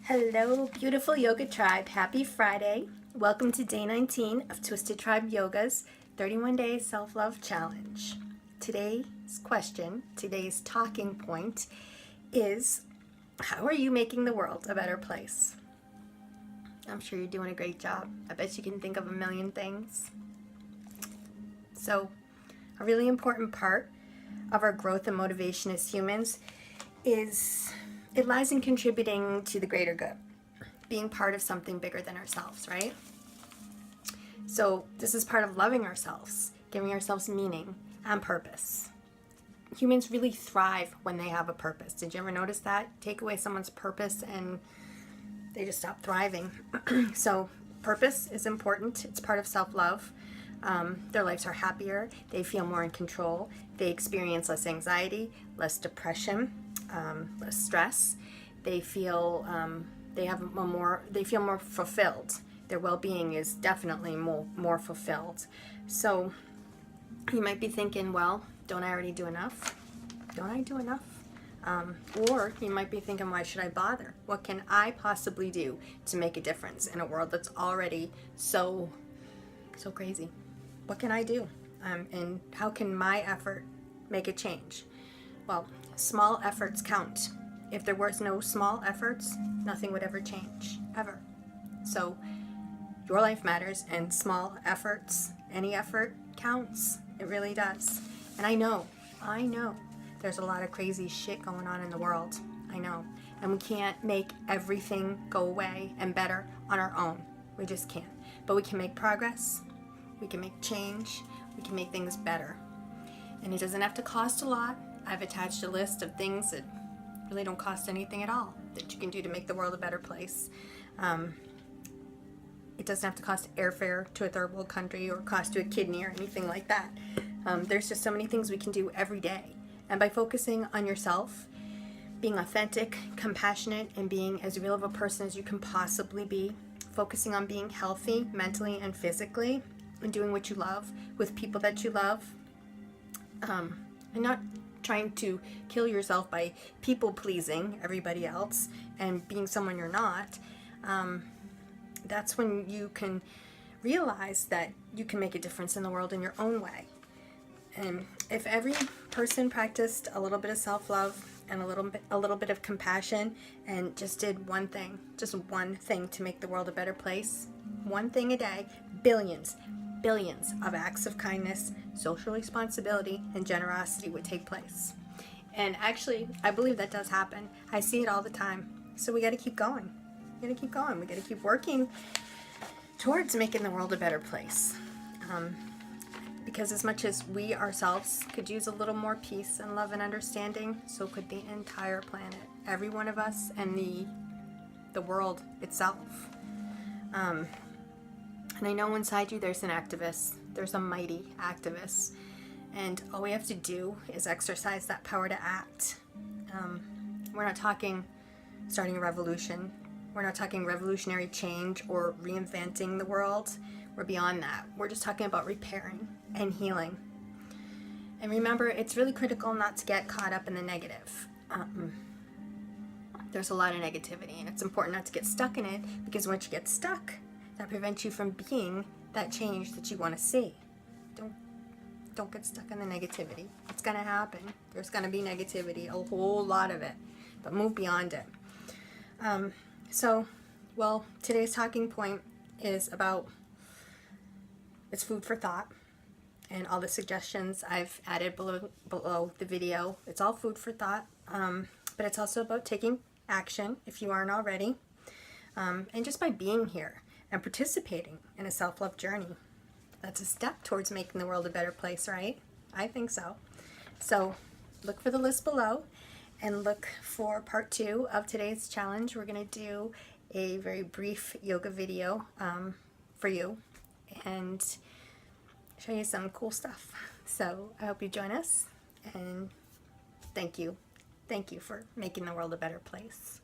Hello, beautiful yoga tribe. Happy Friday. Welcome to day 19 of Twisted Tribe Yoga's 31-day self-love challenge. Today's question, today's talking point is, how are you making the world a better place? I'm sure you're doing a great job. I bet you can think of a million things. So, a really important part of our growth and motivation as humans is it lies in contributing to the greater good, being part of something bigger than ourselves, right? So this is part of loving ourselves, giving ourselves meaning and purpose. Humans really thrive when they have a purpose. Did you ever notice that? Take away someone's purpose and they just stop thriving. So purpose is important. It's part of self-love. Their lives are happier. They feel more in control. They experience less anxiety, less depression, less stress. They feel they feel more fulfilled. Their well-being is definitely more fulfilled. So you might be thinking, well, don't I already do enough? Don't I do enough? Or you might be thinking, why should I bother? What can I possibly do to make a difference in a world that's already so crazy? What can I do? And how can my effort make a change? Well, small efforts count. If there was no small efforts, nothing would ever change, ever. So your life matters, and small efforts, any effort counts. It really does. And I know there's a lot of crazy shit going on in the world. I know. And we can't make everything go away and better on our own. We just can't. But we can make progress. We can make change. We can make things better. And it doesn't have to cost a lot. I've attached a list of things that really don't cost anything at all that you can do to make the world a better place. It doesn't have to cost airfare to a third world country or cost you a kidney or anything like that. There's just so many things we can do every day. And by focusing on yourself, being authentic, compassionate, and being as real of a person as you can possibly be, focusing on being healthy mentally and physically, and doing what you love with people that you love, and not trying to kill yourself by people pleasing everybody else and being someone you're not, that's when you can realize that you can make a difference in the world in your own way. And if every person practiced a little bit of self-love and a little bit of compassion and just did one thing to make the world a better place, one thing a day, billions of acts of kindness, social responsibility, and generosity would take place. And actually, I believe that does happen. I see it all the time. So we got to keep going. We got to keep working towards making the world a better place. Because as much as we ourselves could use a little more peace and love and understanding, so could the entire planet, every one of us, and the world itself. And I know inside you there's an activist. There's a mighty activist. And all we have to do is exercise that power to act. We're not talking starting a revolution. We're not talking revolutionary change or reinventing the world. We're beyond that. We're just talking about repairing and healing. And remember, it's really critical not to get caught up in the negative. There's a lot of negativity, and it's important not to get stuck in it, because once you get stuck, that prevents you from being that change that you want to see. Don't get stuck in the negativity. It's going to happen. There's going to be negativity, a whole lot of it, but move beyond it. Well, today's talking point is about, it's food for thought, and all the suggestions I've added below the video. It's all food for thought, but it's also about taking action if you aren't already, and just by being here and participating in a self-love journey. That's a step towards making the world a better place, right? I think so. So look for the list below and look for part 2 of today's challenge. We're going to do a very brief yoga video for you and show you some cool stuff. So I hope you join us, and thank you for making the world a better place.